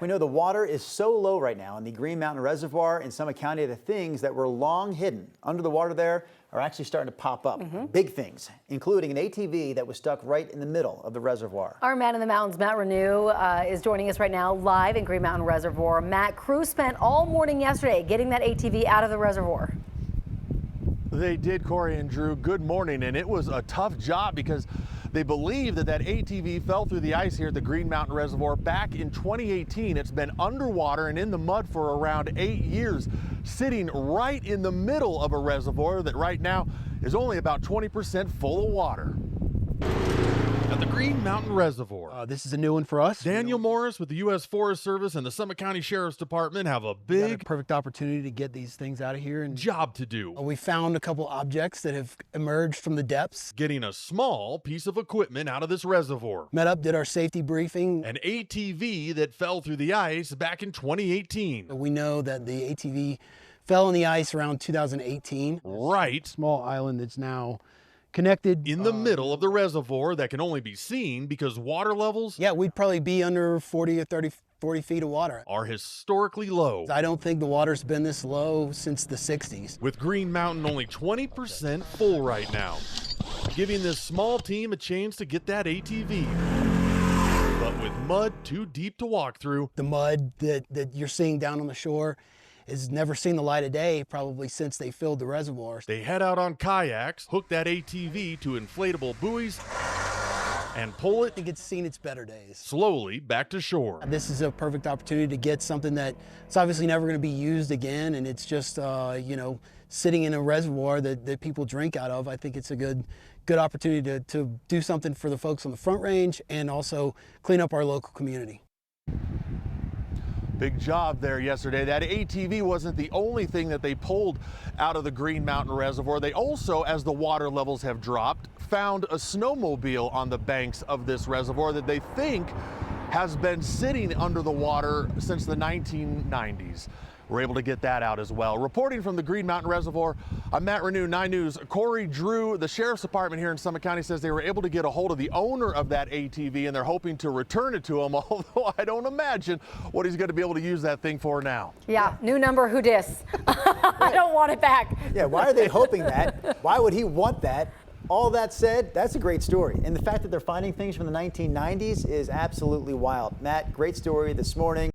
We know the water is so low right now in the Green Mountain Reservoir in Summit County. The things that were long hidden under the water there are actually starting to pop up. Big things, including an ATV that was stuck right in the middle of the reservoir. Our man in the mountains, Matt Renew, is joining us right now live in Green Mountain Reservoir. Matt, crews spent all morning yesterday getting that ATV out of the reservoir. They did, Corey and Drew. Good morning, and it was a tough job because they believe that ATV fell through the ice here at the Green Mountain Reservoir back in 2018. It's been underwater and in the mud for around 8 years, sitting right in the middle of a reservoir that right now is only about 20% full of water. At the Green Mountain Reservoir. This is a new one for us. Daniel Morris with the U.S. Forest Service and the Summit County Sheriff's Department have a big, perfect opportunity to get these things out of here and job to do. We found a couple objects that have emerged from the depths. Getting a small piece of equipment out of this reservoir. Met up, did our safety briefing. An ATV that fell through the ice back in 2018. We know that the ATV fell in the ice around 2018. Right. Small island that's now connected in the middle of the reservoir that can only be seen because water levels, yeah, we'd probably be under 40 or 40 feet of water, are historically low. I don't think the water's been this low since the 60s. With Green Mountain only 20% full right now, giving this small team a chance to get that ATV. But with mud too deep to walk through. The mud that you're seeing down on the shore has never seen the light of day probably since they filled the reservoirs. They head out on kayaks, hook that ATV to inflatable buoys, and pull it, I think it's seen its better days, slowly back to shore. This is a perfect opportunity to get something that it's obviously never going to be used again, and it's just you know, sitting in a reservoir that people drink out of. I think it's a good opportunity to do something for the folks on the Front Range and also clean up our local community. Big job there yesterday. That ATV wasn't the only thing that they pulled out of the Green Mountain Reservoir. They also, as the water levels have dropped, found a snowmobile on the banks of this reservoir that they think has been sitting under the water since the 1990s. We're able to get that out as well. Reporting from the Green Mountain Reservoir, I'm Matt Renew, 9 News. Corey, Drew, the Sheriff's Department here in Summit County says they were able to get a hold of the owner of that ATV and they're hoping to return it to him, although I don't imagine what he's going to be able to use that thing for now. Yeah, new number, who dis? I don't want it back. Yeah, why are they hoping that? Why would he want that? All that said, that's a great story. And the fact that they're finding things from the 1990s is absolutely wild. Matt, great story this morning.